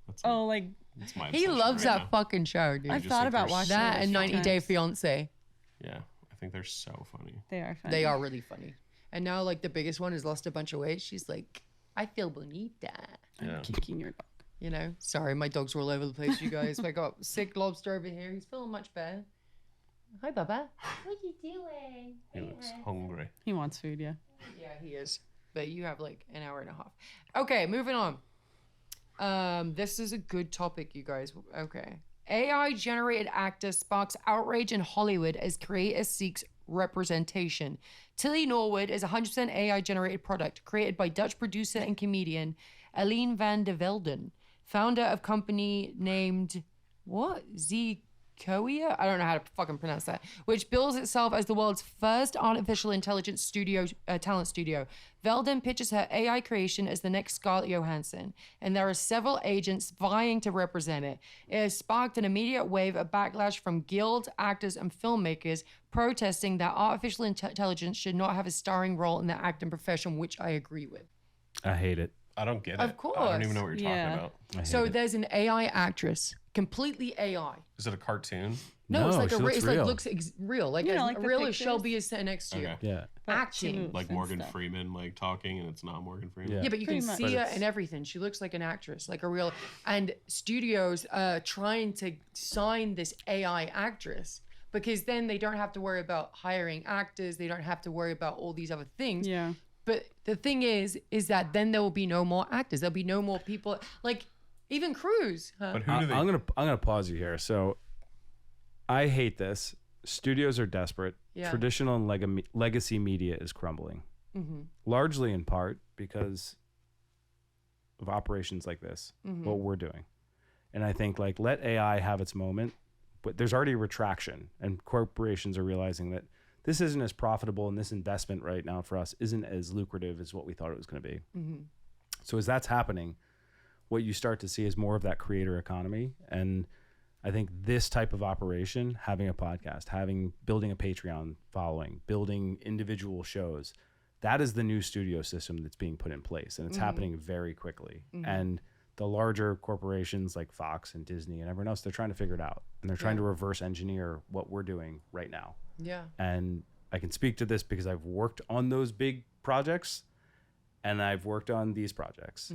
That's Oh, like that's my he obsession loves right that now. fucking show, dude. I've just thought think about they're watching That it a and few 90 Day times. Fiance. Yeah, I think they're so funny. They are fun. They are really funny. And now, like, the biggest one has lost a bunch of weight. She's like, I feel bonita. Yeah. Kicking your dog. Sorry, my dogs are all over the place, you guys. I got sick lobster over here. He's feeling much better. Hi, Baba. What you doing? He looks hungry. He wants food, yeah. Yeah, he is. But you have like an hour and a half. Okay, moving on. This is a good topic, you guys. Okay. AI generated actor sparks outrage in Hollywood as creator seeks representation. Tilly Norwood is a 100% AI generated product created by Dutch producer and comedian Aline van der Velden, founder of company named Koea? I don't know how to fucking pronounce that. Which bills itself as the world's first artificial intelligence talent studio. Velden pitches her AI creation as the next Scarlett Johansson, and there are several agents vying to represent it. It has sparked an immediate wave of backlash from guild actors and filmmakers protesting that artificial intelligence should not have a starring role in the acting profession, which I agree with. I hate it. I don't get it. Of course. I don't even know what you're Yeah. talking about. I hate So it. there's an AI actress, completely AI. Is it a cartoon? No, it's like she it's looks like real. looks real, like You know, as like the real as pictures? Shelby is sitting next to you. Okay. Yeah. But she Acting. moves Like and Morgan stuff. Freeman, like talking, and it's not Morgan Freeman. Yeah. Yeah, but you Pretty can much. see But her it's- and everything. She looks like an actress, like a real. And studios trying to sign this AI actress because then they don't have to worry about hiring actors. They don't have to worry about all these other things. Yeah. But the thing is that then there will be no more actors. There'll be no more people. Like even Cruz. Huh? But who do they? I'm gonna pause you here. So I hate this. Studios are desperate. Yeah. Traditional and legacy media is crumbling. Mm-hmm. Largely in part because of operations like this, what we're doing. And I think like let AI have its moment, but there's already a retraction, and corporations are realizing that this isn't as profitable, and this investment right now for us isn't as lucrative as what we thought it was going to be. So as that's happening, what you start to see is more of that creator economy. And I think this type of operation, having a podcast, building a Patreon following, building individual shows, that is the new studio system that's being put in place, and it's happening very quickly. And the larger corporations like Fox and Disney and everyone else, they're trying to figure it out, and they're trying to reverse engineer what we're doing right now. Yeah. And I can speak to this because I've worked on those big projects, and I've worked on these projects.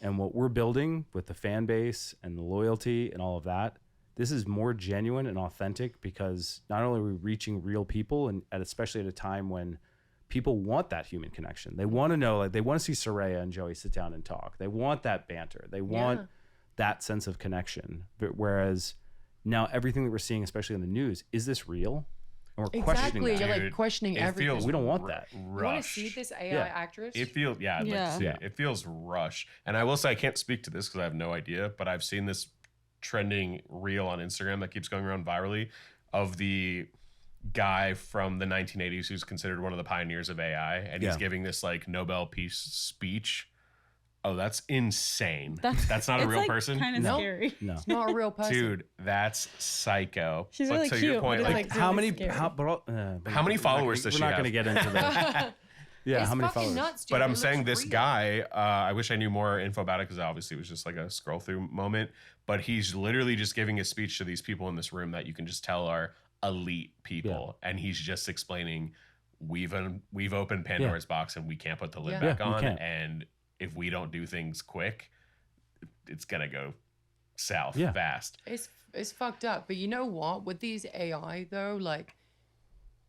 And what we're building with the fan base and the loyalty and all of that, this is more genuine and authentic, because not only are we reaching real people, and especially at a time when people want that human connection. They want to know, like, they want to see Saraya and Joey sit down and talk. They want that banter. They want that sense of connection. But whereas now everything that we're seeing, especially in the news, is this real? And we're questioning that. You're like questioning everything. We don't want that. You want to see this AI actress? It feels, I'd like to see it. It feels rushed. And I will say, I can't speak to this because I have no idea, but I've seen this trending reel on Instagram that keeps going around virally of the guy from the 1980s who's considered one of the pioneers of AI, and he's giving this like Nobel Peace speech. Oh, that's insane. That's not a real person. Kind of scary. No, It's not a real person. Dude, that's psycho. She's but really to cute. your point, but like it's how really many? scary. how many followers does she We're not have? going to get into that. Yeah, It's how many fucking followers? nuts, dude. But It I'm looks saying this real. guy, I wish I knew more info about it, because obviously it was just like a scroll through moment. But he's literally just giving a speech to these people in this room that you can just tell are elite people, and he's just explaining we've opened Pandora's box and we can't put the lid back on, and if we don't do things quick, it's gonna go south fast. It's fucked up. But you know what? With these AI though, like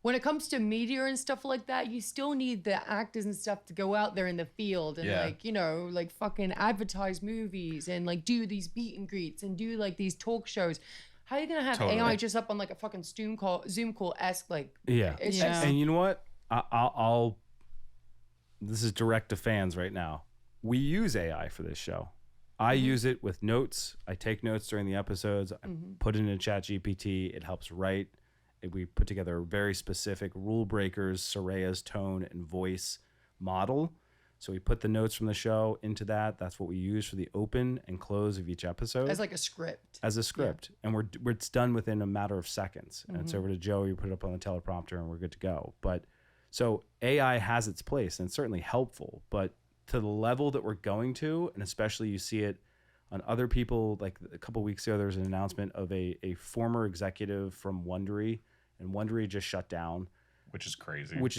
when it comes to media and stuff like that, you still need the actors and stuff to go out there in the field and like, you know, like fucking advertise movies and like do these meet and greets and do like these talk shows. How are you gonna have AI just up on like a fucking Zoom call esque like? It's just, And you know what? I'll. This is direct to fans right now. We use AI for this show. I use it with notes. I take notes during the episodes. I put it in Chat GPT. It helps write. We put together a very specific Rulebreakers, Saraya's tone and voice model. So we put the notes from the show into that. That's what we use for the open and close of each episode. as like a script. As a script. And it's done within a matter of seconds. And it's over to Joe. You put it up on the teleprompter and we're good to go. But so AI has its place, and it's certainly helpful. But to the level that we're going to, and especially you see it on other people, like a couple of weeks ago, there was an announcement of a former executive from Wondery, and Wondery just shut down. Which is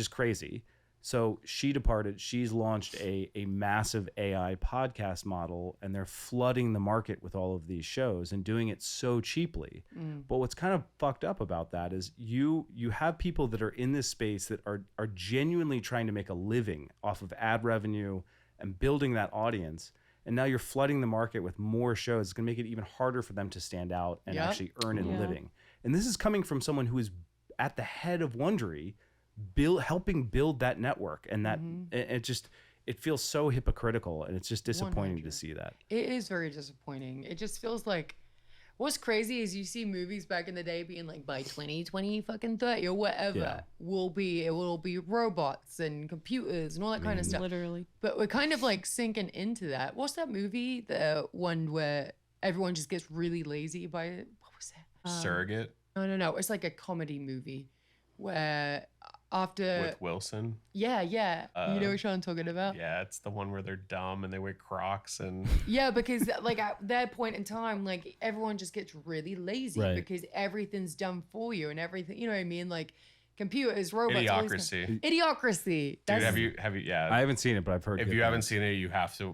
crazy. So she departed. She's launched a massive AI podcast model, and they're flooding the market with all of these shows and doing it so cheaply. But what's kind of fucked up about that is you have people that are in this space that are genuinely trying to make a living off of ad revenue and building that audience. And now you're flooding the market with more shows. It's going to make it even harder for them to stand out and actually earn a living. And this is coming from someone who is at the head of Wondery, helping build that network, and that it feels so hypocritical, and it's just disappointing 100. to see that. It is very disappointing. It just feels like what's crazy is you see movies back in the day being like by 2020 fucking 30 or whatever it will be robots and computers and all that kind of stuff. Literally. But we're kind of like sinking into that. What's that movie? The one where everyone just gets really lazy by it. What was that? Surrogate No. It's like a comedy movie where after with Wilson. Yeah. You know what I'm talking about? Yeah, it's the one where they're dumb and they wear Crocs and Yeah, because like at that point in time, like everyone just gets really lazy because everything's done for you and everything. You know what I mean? Like computers, robots, Idiocracy. Dude, have you? Yeah, I haven't seen it, but I've heard. If you haven't seen it, you have to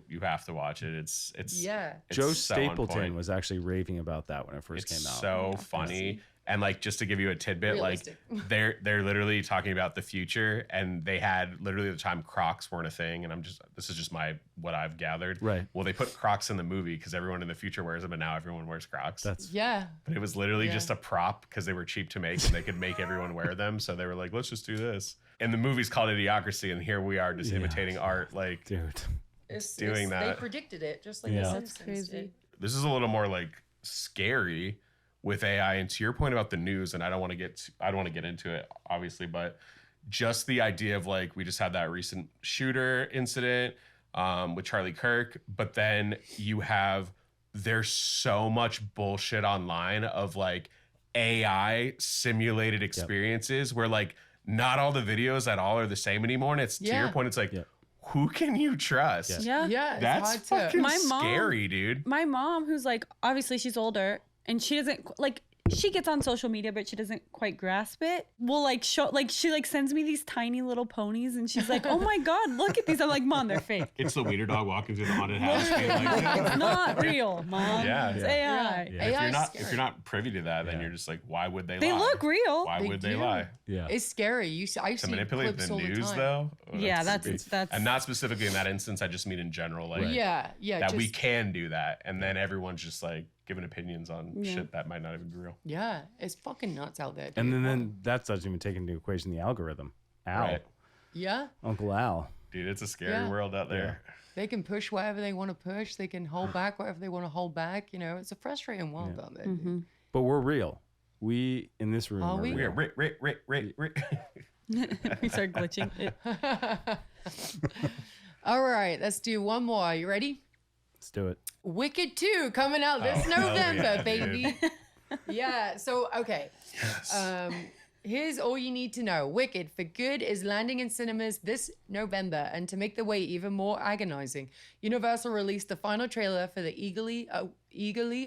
watch it. It's Joe so on point. Stapleton was actually raving about that when it first came out. So funny. And like, just to give you a tidbit, realistic. Like they're literally talking about the future, and they had literally at the time Crocs weren't a thing. And this is just what I've gathered. Right. Well, they put Crocs in the movie because everyone in the future wears them, and now everyone wears Crocs. But it was literally just a prop because they were cheap to make and they could make everyone wear them. So they were like, let's just do this. And the movie's called Idiocracy, and here we are just imitating art. Like, dude. doing that. They predicted it, just like Yeah. the That's Simpsons crazy. did. This is a little more like scary with AI. And to your point about the news, and I don't want to get into it, obviously, but just the idea of like we just had that recent shooter incident with Charlie Kirk, but then there's so much bullshit online of like AI simulated experiences where like not all the videos at all are the same anymore. And it's to your point, it's like, who can you trust? Yeah. Yeah, it's That's hard to. fucking My mom- scary, dude. My mom, who's like, obviously she's older and she doesn't like, she gets on social media, but she doesn't quite grasp it. Will like show, like she like sends me these tiny little ponies and she's like, oh my God, look at these. I'm like, Mom, they're fake. It's the wiener dog walking through the haunted house. Being like, It's not real, Mom. Yeah. It's Yeah. AI. Yeah. if you're not privy to that, then you're just like, why would they They lie? look real. Why They would they do. lie? Yeah. It's scary. I To see manipulate clips the all news, the time. though. Yeah, that's and not specifically in that instance. I just mean in general, like Yeah, that we just- can do that, and then everyone's just like giving opinions on shit that might not even be real. Yeah, it's fucking nuts out there. Dude. And then that doesn't even take into equation the algorithm. Al. Right. Yeah, Uncle Al. Dude, it's a scary Yeah. world out there. they can push whatever they want to push. They can hold back whatever they want to hold back. You know, it's a frustrating world out there. dude. But we're real. We in this room Are are we? We real. are Rick. We start glitching. All right, let's do one more. You ready? Let's do it. Wicked 2 coming out this Oh, hell November, yeah, baby. Yeah, so, okay. Yes. Here's all you need to know. Wicked for Good is landing in cinemas this November, and to make the wait even more agonizing, Universal released the final trailer for the eagerly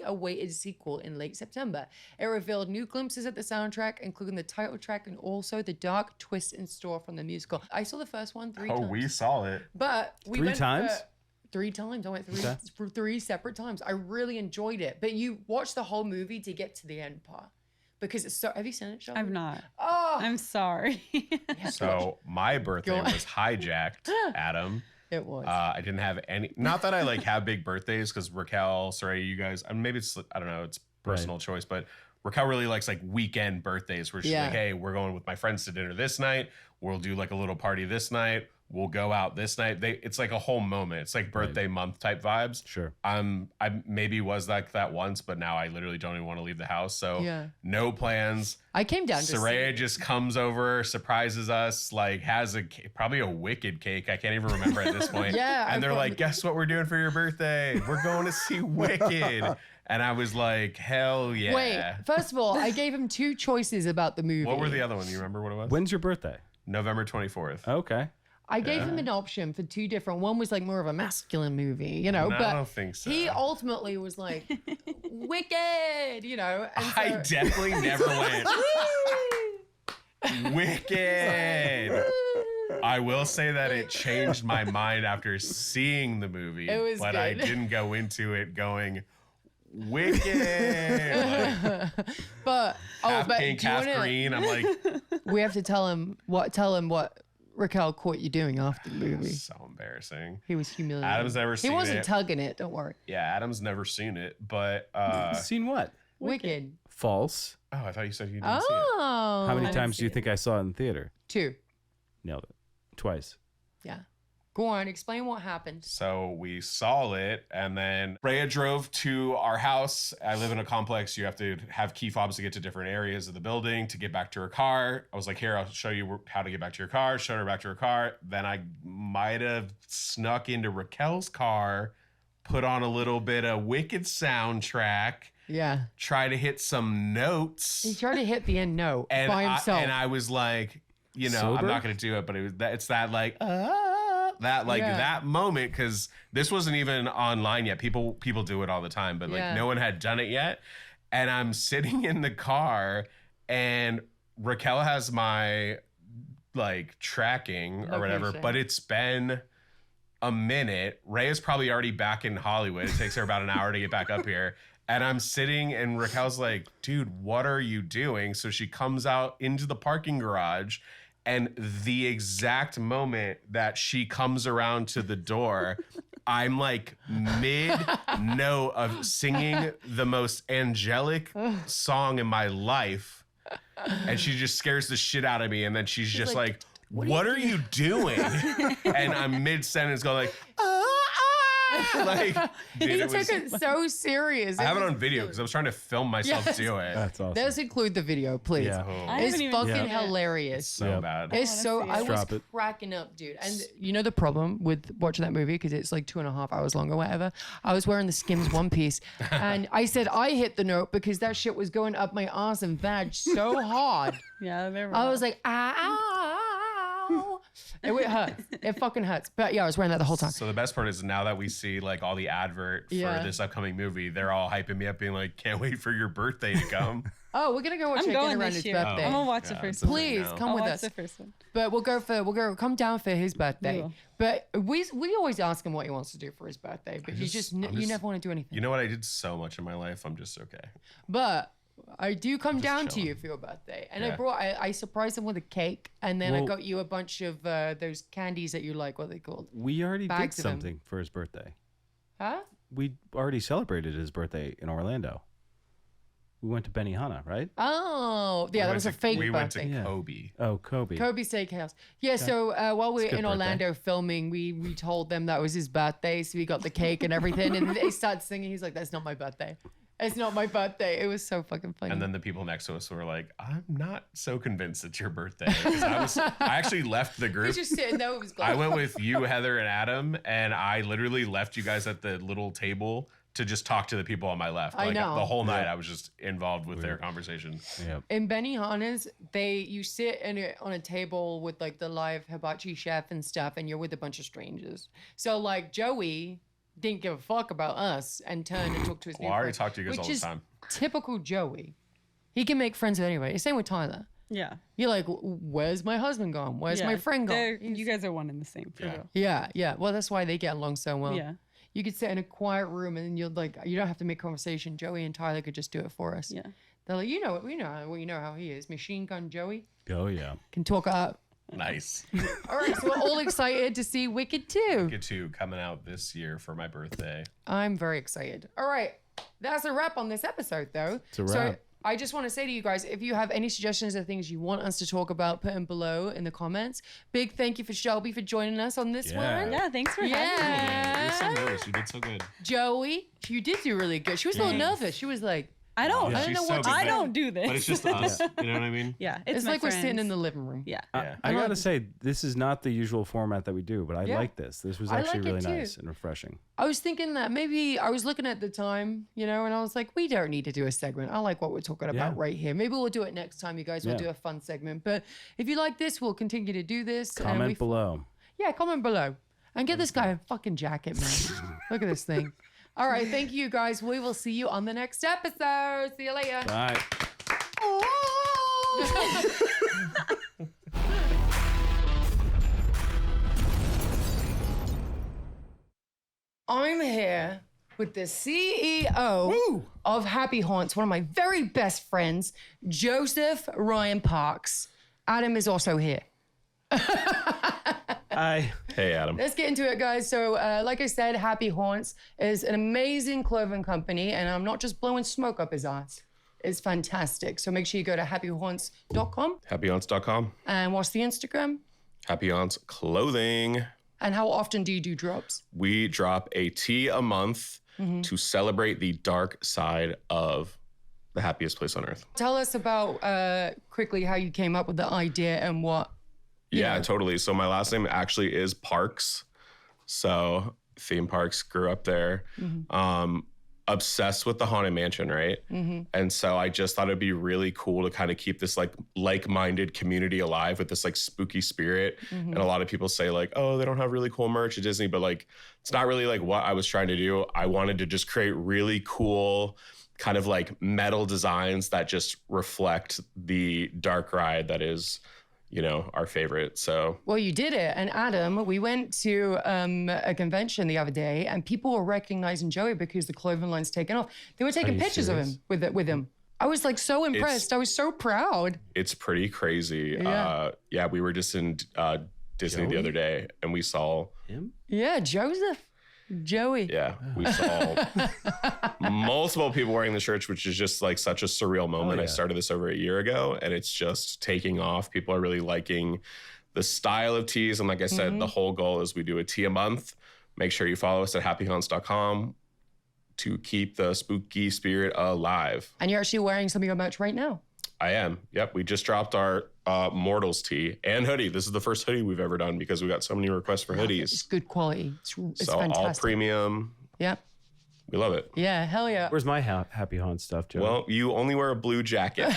awaited sequel in late September. It revealed new glimpses at the soundtrack, including the title track and also the dark twist in store from the musical. I saw the first one 3 times. we saw it. But we 3 went times? for 3 times. I went Okay. for 3 separate times. I really enjoyed it. But you watch the whole movie to get to the end part. Because it's so. Have you seen it, Shelby? I've not. Oh, I'm sorry. So my birthday Go on. was hijacked, Adam. it was. I didn't have any. Not that I like have big birthdays, because Raquel, Saraya, you guys. I mean, maybe it's I don't know. It's personal choice, but Raquel really likes like weekend birthdays where she's Yeah. like, hey, we're going with my friends to dinner this night. We'll do like a little party this night. We'll go out this night. It's like a whole moment. It's like birthday month type vibes. Sure. I maybe was like that once, but now I literally don't even want to leave the house. So Yeah. no plans. I came down to Saraya see. just comes over, surprises us, like has probably a wicked cake. I can't even remember at this point. Yeah, And I they're thought- like, guess what we're doing for your birthday? We're going to see Wicked. And I was like, hell yeah. Wait, first of all, I gave him 2 choices about the movie. What were the other one? You remember what it was? When's your birthday? November 24th. Okay. I gave him an option for 2 different. One was like more of a masculine movie, you know. No, but I don't think so. he ultimately was like, Wicked, you know. And so, I definitely never went. Wicked. I will say that it changed my mind after seeing the movie, It was but I good. didn't go into it going Wicked. Like, but half but pink, do you half wanna- green. I'm like, We have to tell him what Raquel caught you doing after the movie. so embarrassing. He was humiliated. Adam's never He seen wasn't it. tugging it. Don't worry. Yeah, Adam's never seen it, but Seen what? Wicked. False. oh, I thought you said you didn't see it. Oh. How many didn't times do see you it. think I saw it in theater? 2. Nailed it. Twice. Yeah. Go on. Explain what happened. So we saw it, and then Rhea drove to our house. I live in a complex. You have to have key fobs to get to different areas of the building to get back to her car. I was like, here, I'll show you how to get back to your car. Showed her back to her car. Then I might have snuck into Raquel's car, put on a little bit of Wicked soundtrack, Yeah. try to hit some notes. He tried to hit the end note by himself. I was like, you know, Sober? I'm not going to do it, but it's that like, Yeah. that moment, because this wasn't even online yet. People do it all the time, but like Yeah. no one had done it yet. And I'm sitting in the car, and Raquel has my like tracking or whatever, Location. but it's been a minute. Ray is probably already back in Hollywood. It takes her about an hour to get back up here. And I'm sitting, and Raquel's like, dude, what are you doing? So she comes out into the parking garage, and the exact moment that she comes around to the door, I'm like mid-note of singing the most angelic song in my life. And she just scares the shit out of me. And then she's just like, what are you doing? And I'm mid-sentence going like, Like, dude, He it took was, it so serious. I have it was on video cute. because I was trying to film myself Yes. do it. That's awesome. Let's include the video, please. Yeah. I It's haven't even fucking seen it. hilarious. So Yeah. bad. It's wanna so see it. I was Drop it. cracking up, dude. And you know the problem with watching that movie because it's like 2.5 hours long or whatever. I was wearing the Skims one piece, and I said I hit the note because that shit was going up my ass and vag so hard. Yeah, they're I was like, ow. It hurts. It fucking hurts. But yeah, I was wearing that the whole time. So the best part is now that we see like all the advert for Yeah. this upcoming movie, they're all hyping me up, being like, "Can't wait for your birthday to come." Oh, we're gonna go watch I'm it going again around this his year. birthday. I'm gonna watch the Yeah, first it's one. Please now. come I'll with watch us. the first one. But we'll go come down for his birthday. We will. But we always ask him what he wants to do for his birthday, but you never want to do anything. You know what? I did so much in my life. I'm just okay. But I do come down to chilling. you for your birthday, and Yeah. I surprised him with a cake, and then I Well- got you a bunch of those candies that you like. What are they called? We already Bags did of them. something for his birthday. Huh? We already celebrated his birthday in Orlando. We went to Benihana, right? Oh, yeah, that was a fake We went to birthday. Yeah. Kobe. Oh, Kobe. Kobe Steakhouse. Yeah, so while we were good in birthday. Orlando filming, we told them that was his birthday, so we got the cake and everything, and they started singing. He's like, "That's not my birthday. It's not my birthday." It was so fucking funny. And then the people next to us were like, "I'm not so convinced it's your birthday." 'Cause I actually left the group. he's just sitting there with his I glasses. went with you, Heather, and Adam, and I literally left you guys at the little table to just talk to the people on my left. I know. The whole night I was just involved with their conversation. Yep. In Benihana's, you sit on a table with like the live hibachi chef and stuff, and you're with a bunch of strangers. So like Joey didn't give a fuck about us and turned and talked to his new Well, I already friend, talk to you guys which all the is time. typical Joey. He can make friends with anybody. Same with Tyler. Yeah. You're like, "Where's my husband gone? Where's my friend gone?" You guys are one and the same for Yeah. real. Yeah. Well, that's why they get along so well. Yeah. You could sit in a quiet room and you don't have to make conversation. Joey and Tyler could just do it for us. Yeah. They're like, we know how he is. Machine Gun Joey Oh, yeah. can talk up. Nice. All right, so we're all excited to see Wicked 2. Get to coming out this year for my birthday. I'm very excited. All right, that's a wrap on this episode, though. It's a So wrap. I just want to say to you guys, if you have any suggestions or things you want us to talk about, put them below in the comments. Big thank you for Shelby for joining us on this Yeah. one. Yeah, thanks for having Yeah. You're so nervous. You did so good. Joey, you did do really good. She was a little nervous. She was like, me. I don't. Yeah. I don't know She's what so to good. I don't do this. But it's just us. You know what I mean? Yeah. it's my like we're sitting in friends. the living room. Yeah. Yeah. I gotta say, this is not the usual format that we do, but I Yeah. like this. This was I actually like it really too. nice and refreshing. I was thinking that maybe I was looking at the time, and I was like, we don't need to do a segment. I like what we're talking about Yeah. right here. Maybe we'll do it next time, you guys. We'll Yeah. do a fun segment. But if you like this, we'll continue to do this. and Comment below. Yeah, comment below. And get this guy a fucking jacket, man. Look at this thing. All right, thank you guys. We will see you on the next episode. See you later. Bye. I'm here with the CEO of Happy Haunts, one of my very best friends, Joseph Ryan Parks. Adam is also here. Bye. Hey, Adam. Let's get into it, guys. So, like I said, Happy Haunts is an amazing clothing company, and I'm not just blowing smoke up his ass. It's fantastic. So make sure you go to happyhaunts.com. HappyAunts.com. And what's the Instagram? Happy Aunts Clothing. And how often do you do drops? We drop a tea a month to celebrate the dark side of the happiest place on earth. Tell us about quickly how you came up with the idea and what. Yeah, totally. So my last name actually is Parks. So theme parks, grew up there. Obsessed with the Haunted Mansion, right? And so I just thought it'd be really cool to kind of keep this like-minded community alive with this like spooky spirit. And a lot of people say like, oh, they don't have really cool merch at Disney, but like it's not really like what I was trying to do. I wanted to just create really cool kind of like metal designs that just reflect the dark ride that is, our favorite. So Well, you did it. And Adam, we went to a convention the other day, and people were recognizing Joey because the clothing line's taken off. They were taking you pictures of serious? him with him. I was like so impressed. I was so proud. it's pretty crazy. Yeah. We were just in Disney the Joey? other day and we saw Him? Yeah, Joseph, Joey. Yeah, we saw multiple people wearing the shirts, which is just like such a surreal moment. yeah. I started this over a year ago and it's just taking off. People are really liking the style of teas. And like I said, the whole goal is we do a tea a month, Make sure you follow us at happyhaunts.com to keep the spooky spirit alive. And you're actually wearing some of your merch right now. I am. Yep. We just dropped our Mortals tee and hoodie. This is the first hoodie we've ever done because we got so many requests for hoodies. It's good quality. It's so fantastic. all premium. Yep. We love it. Yeah, hell yeah. Where's my Happy Haunt stuff, Joe? Well, you only wear a blue jacket.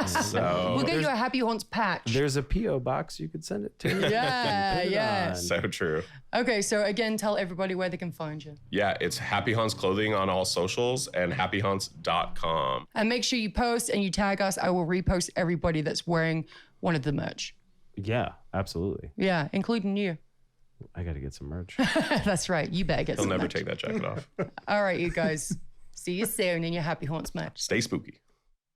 So We'll get you a Happy Haunts patch. there's a P.O. box you could send it to. Yeah, Put it yeah. on. so true. Okay, so again, tell everybody where they can find you. Yeah, it's Happy Haunts Clothing on all socials and happyhaunts.com. And make sure you post and you tag us. I will repost everybody that's wearing one of the merch. Yeah, absolutely. Yeah, including you. I got to get some merch. That's right. You better get He'll some never merch. take that jacket off. All right, you guys. See you soon in your Happy Haunts merch. Stay spooky.